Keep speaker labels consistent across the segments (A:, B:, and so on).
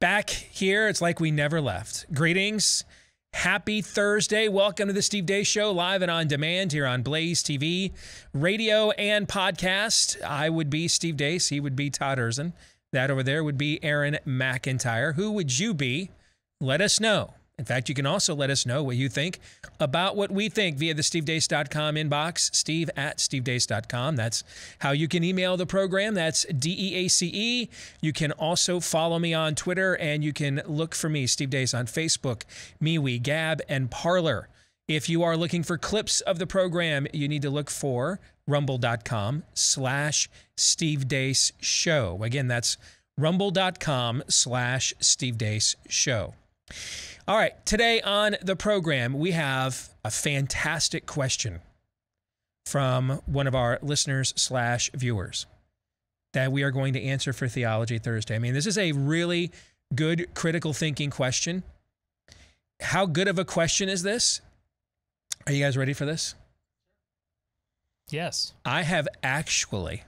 A: Back here, it's like we never left. Greetings. Happy Thursday. Welcome to the Steve Deace Show, live and on demand here on BlazeTV, radio and podcast. I would be Steve Deace. He would be Todd Erzin. That over there would be Aaron McIntyre. Who would you be? Let us know. In fact, you can also let us know what you think about what we think via the stevedeace.com inbox, steve@stevedeace.com. That's how you can email the program. That's DEACE. You can also follow me on Twitter, and you can look for me, Steve Deace, on Facebook, MeWe, Gab, and Parler. If you are looking for clips of the program, you need to look for rumble.com/Steve Deace Show. Again, that's rumble.com/Steve Deace Show. All right, today on the program, we have a fantastic question from one of our listeners/viewers that we are going to answer for Theology Thursday. I mean, this is a really good critical thinking question. How good of a question is this? Are you guys ready for this?
B: Yes.
A: I have actually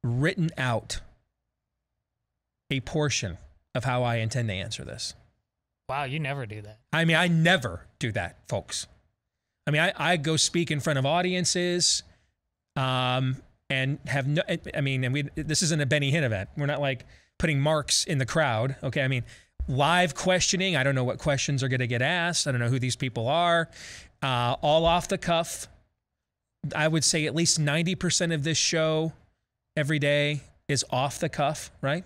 A: written out a portion of how I intend to answer this.
B: Wow, you never do that.
A: I mean, I never do that, folks. I mean, I go speak in front of audiences and have no, I mean, and this isn't a Benny Hinn event. We're not like putting marks in the crowd, okay? I mean, live questioning. I don't know what questions are going to get asked. I don't know who these people are. All off the cuff. I would say at least 90% of this show every day is off the cuff, right?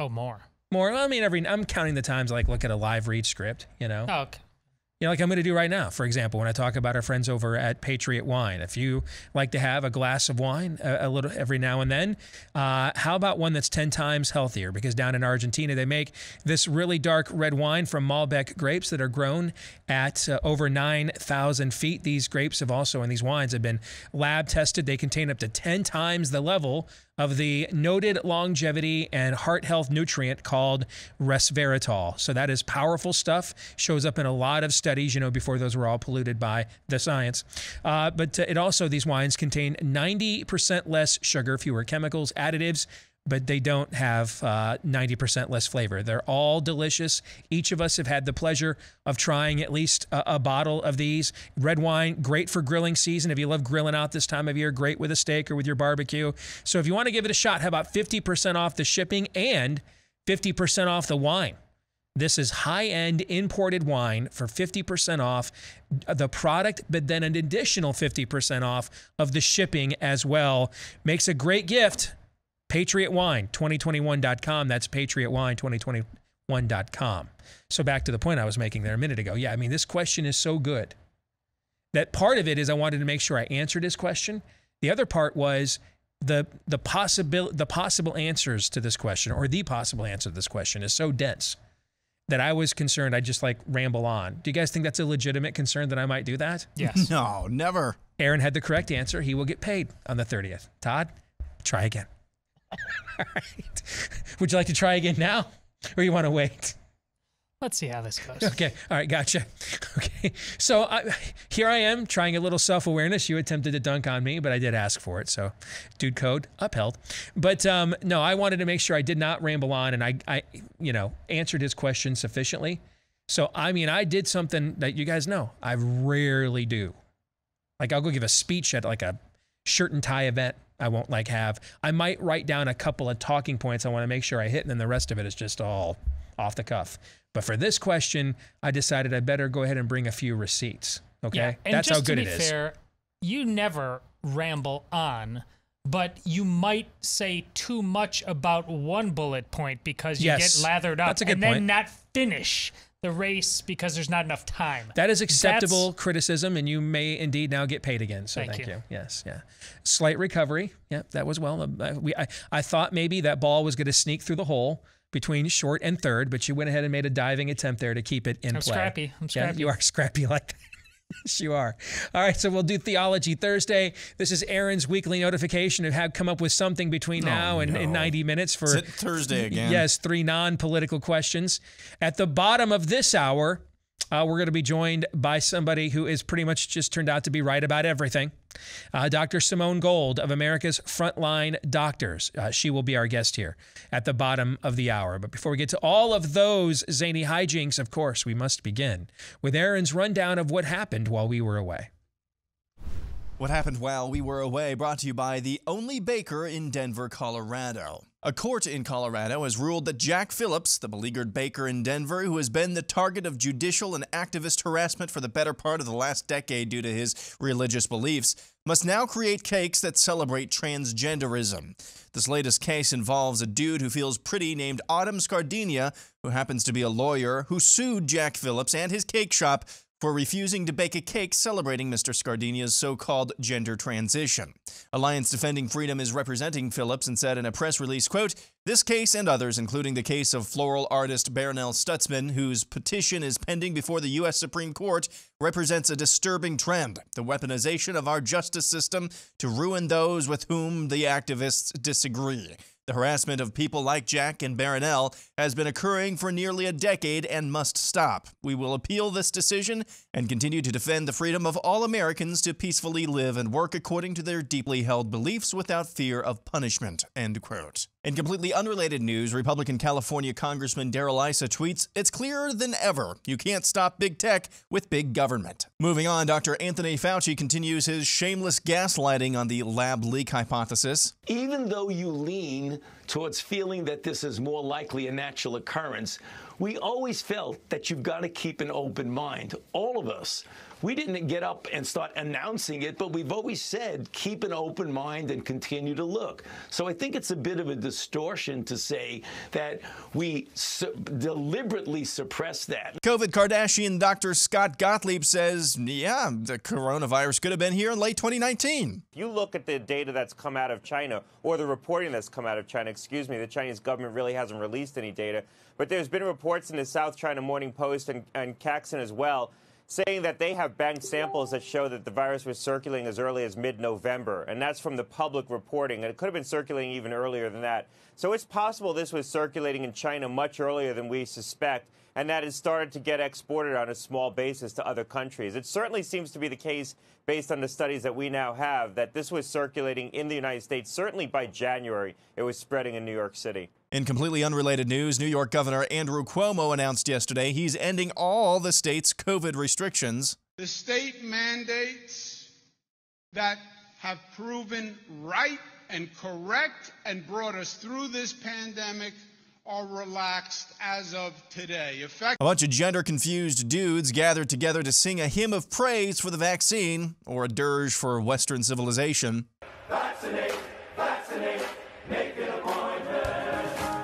B: Oh, more.
A: More. I mean, I'm counting the times I like look at a live read script, you know.
B: Oh, okay.
A: You know, like I'm going to do right now, for example, when I talk about our friends over at Patriot Wine. If you like to have a glass of wine a little every now and then, how about one that's 10 times healthier? Because down in Argentina, they make this really dark red wine from Malbec grapes that are grown at over 9,000 feet. These grapes have also, and these wines have been lab tested. They contain up to 10 times the level of the noted longevity and heart health nutrient called resveratrol. So that is powerful stuff. Shows up in a lot of studies, you know, before those were all polluted by the science. But it also, these wines contain 90% less sugar, fewer chemicals, additives, but they don't have 90% less flavor. They're all delicious. Each of us have had the pleasure of trying at least a bottle of these. Red wine, great for grilling season. If you love grilling out this time of year, great with a steak or with your barbecue. So if you want to give it a shot, how about 50% off the shipping and 50% off the wine? This is high-end imported wine for 50% off the product, but then an additional 50% off of the shipping as well. Makes a great gift. PatriotWine2021.com. That's PatriotWine2021.com. So back to the point I was making there a minute ago. Yeah, I mean, this question is so good that part of it is I wanted to make sure I answered his question. The other part was the possible answers to this question, or the possible answer to this question is so dense that I was concerned I'd just like ramble on. Do you guys think that's a legitimate concern that I might do that?
B: Yes.
C: No, never.
A: Aaron had the correct answer. He will get paid on the 30th. Todd, try again. All right. Would you like to try again now, or you want to wait?
B: Let's see how this goes.
A: Okay. All right. Gotcha. Okay. So here I am trying a little self-awareness. You attempted to dunk on me, but I did ask for it. So dude code upheld. But no, I wanted to make sure I did not ramble on, and I answered his question sufficiently. So, I mean, I did something that you guys know I rarely do. Like I'll go give a speech at like a shirt and tie event. I won't like have. I might write down a couple of talking points I want to make sure I hit, and then the rest of it is just all off the cuff. But for this question, I decided I better go ahead and bring a few receipts. Okay?
B: Yeah, and
A: that's
B: just
A: how good it is.
B: To be fair, you never ramble on, but you might say too much about one bullet point because you get lathered up.
A: That's a good
B: and
A: point.
B: then not finish the race because there's not enough time.
A: That is acceptable criticism, and you may indeed now get paid again. So thank you. Yes, yeah. Slight recovery. Yeah, that was well. I thought maybe that ball was going to sneak through the hole between short and third, but you went ahead and made a diving attempt there to keep it in play.
B: Scrappy. I'm scrappy.
A: Yeah, you are scrappy like that. Yes, you are. All right, so we'll do Theology Thursday. This is Aaron's weekly notification of how to come up with something between now and 90 minutes for
C: Is it Thursday again.
A: Yes, 3 non-political questions. At the bottom of this hour, We're going to be joined by somebody who is pretty much just turned out to be right about everything. Dr. Simone Gold of America's Frontline Doctors. She will be our guest here at the bottom of the hour. But before we get to all of those zany hijinks, of course, we must begin with Aaron's rundown of what happened while we were away.
C: What happened while we were away, brought to you by the only baker in Denver, Colorado. A court in Colorado has ruled that Jack Phillips, the beleaguered baker in Denver, who has been the target of judicial and activist harassment for the better part of the last decade due to his religious beliefs, must now create cakes that celebrate transgenderism. This latest case involves a dude who feels pretty named Autumn Scardina, who happens to be a lawyer, who sued Jack Phillips and his cake shop for refusing to bake a cake celebrating Mr. Scardinia's so-called gender transition. Alliance Defending Freedom is representing Phillips and said in a press release, quote, "This case and others, including the case of floral artist Barronelle Stutzman, whose petition is pending before the U.S. Supreme Court, represents a disturbing trend, the weaponization of our justice system to ruin those with whom the activists disagree. The harassment of people like Jack and Barronelle has been occurring for nearly a decade and must stop. We will appeal this decision and continue to defend the freedom of all Americans to peacefully live and work according to their deeply held beliefs without fear of punishment." End quote. In completely unrelated news, Republican California Congressman Darrell Issa tweets, "It's clearer than ever. You can't stop big tech with big government." Moving on, Dr. Anthony Fauci continues his shameless gaslighting on the lab leak hypothesis.
D: Even though you lean towards feeling that this is more likely a natural occurrence, we always felt that you've got to keep an open mind. All of us. We didn't get up and start announcing it, but we've always said keep an open mind and continue to look. So I think it's a bit of a distortion to say that we deliberately suppress that.
C: COVID Kardashian Dr. Scott Gottlieb says, yeah, the coronavirus could have been here in late 2019.
E: If you look at the data that's come out of China, or the reporting that's come out of China, the Chinese government really hasn't released any data, but there's been reports in the South China Morning Post and Caxton as well, saying that they have banked samples that show that the virus was circulating as early as mid-November, and that's from the public reporting, and it could have been circulating even earlier than that. So it's possible this was circulating in China much earlier than we suspect, and that has started to get exported on a small basis to other countries. It certainly seems to be the case, based on the studies that we now have, that this was circulating in the United States. Certainly by January, it was spreading in New York City.
C: In completely unrelated news, New York Governor Andrew Cuomo announced yesterday he's ending all the state's COVID restrictions.
F: The state mandates that have proven right and correct and brought us through this pandemic are relaxed as of today.
C: A bunch of gender-confused dudes gathered together to sing a hymn of praise for the vaccine, or a dirge for Western civilization.
G: Vaccinate, vaccinate, make an appointment.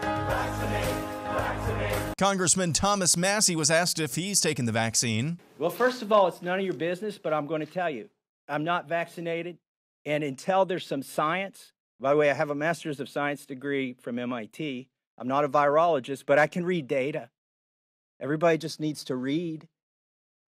G: Vaccinate, vaccinate.
C: Congressman Thomas Massey was asked if he's taken the vaccine.
H: Well, first of all, it's none of your business, but I'm going to tell you, I'm not vaccinated, and until there's some science, by the way, I have a Master's of Science degree from MIT. I'm not a virologist, but I can read data. Everybody just needs to read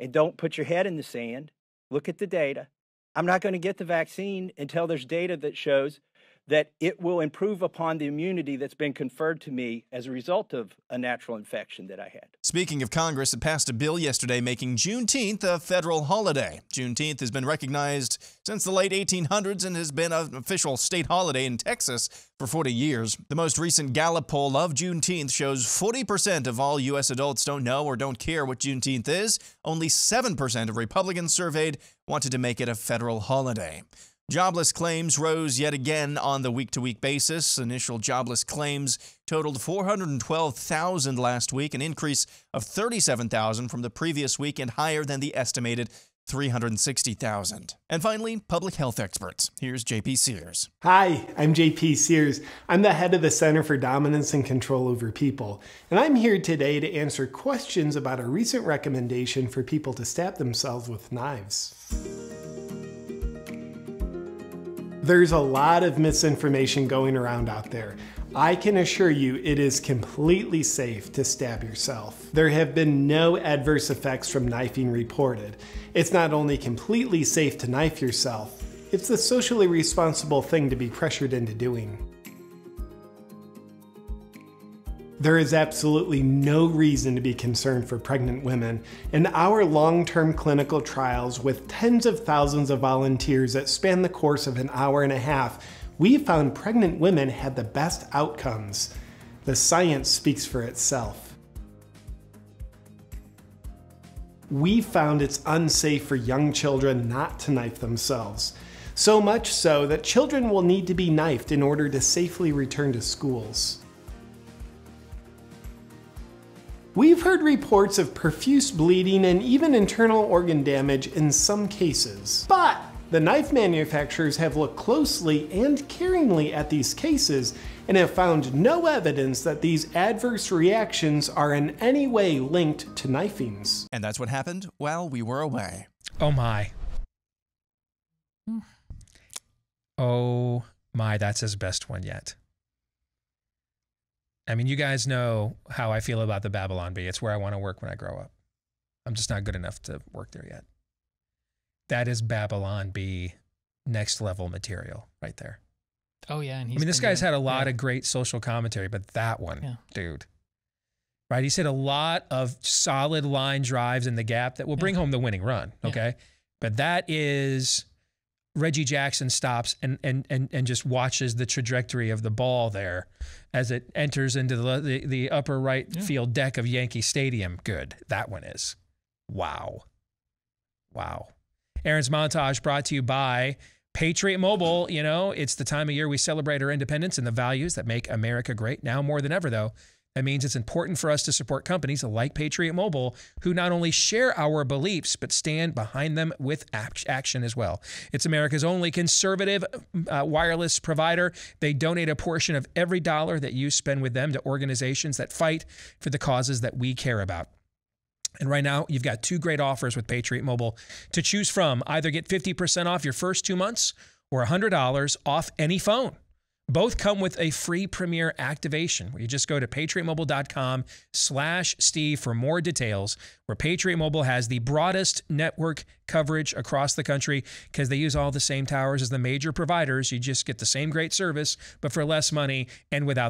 H: and don't put your head in the sand. Look at the data. I'm not going to get the vaccine until there's data that shows that it will improve upon the immunity that's been conferred to me as a result of a natural infection that I had.
C: Speaking of Congress, it passed a bill yesterday making Juneteenth a federal holiday. Juneteenth has been recognized since the late 1800s and has been an official state holiday in Texas for 40 years. The most recent Gallup poll of Juneteenth shows 40% of all U.S. adults don't know or don't care what Juneteenth is. Only 7% of Republicans surveyed wanted to make it a federal holiday. Jobless claims rose yet again on the week-to-week basis. Initial jobless claims totaled 412,000 last week, an increase of 37,000 from the previous week and higher than the estimated 360,000. And finally, public health experts. Here's JP Sears.
I: Hi, I'm JP Sears. I'm the head of the Center for Dominance and Control Over People, and I'm here today to answer questions about a recent recommendation for people to stab themselves with knives. There's a lot of misinformation going around out there. I can assure you it is completely safe to stab yourself. There have been no adverse effects from knifing reported. It's not only completely safe to knife yourself, it's the socially responsible thing to be pressured into doing. There is absolutely no reason to be concerned for pregnant women. In our long-term clinical trials with tens of thousands of volunteers that span the course of an hour and a half, we found pregnant women had the best outcomes. The science speaks for itself. We found it's unsafe for young children not to knife themselves. So much so that children will need to be knifed in order to safely return to schools. We've heard reports of profuse bleeding and even internal organ damage in some cases. But the knife manufacturers have looked closely and caringly at these cases and have found no evidence that these adverse reactions are in any way linked to knifings.
C: And that's what happened while we were away.
A: Oh my. Oh my, that's his best one yet. I mean, you guys know how I feel about the Babylon Bee. It's where I want to work when I grow up. I'm just not good enough to work there yet. That is Babylon Bee next level material right there.
B: Oh, yeah. And
A: I mean, this guy's had a lot of great social commentary, but that one, dude. Right? He's hit a lot of solid line drives in the gap that will bring home the winning run, okay? But that is Reggie Jackson stops and just watches the trajectory of the ball there as it enters into the upper right field deck of Yankee Stadium. Good. That one is. Wow. Wow. Aaron's Montage brought to you by Patriot Mobile. You know, it's the time of year we celebrate our independence and the values that make America great. Now more than ever, though, that means it's important for us to support companies like Patriot Mobile, who not only share our beliefs, but stand behind them with action as well. It's America's only conservative wireless provider. They donate a portion of every dollar that you spend with them to organizations that fight for the causes that we care about. And right now, you've got two great offers with Patriot Mobile to choose from. Either get 50% off your first 2 months or $100 off any phone. Both come with a free Premier activation where you just go to patriotmobile.com/Steve for more details, where Patriot Mobile has the broadest network coverage across the country because they use all the same towers as the major providers. You just get the same great service, but for less money and without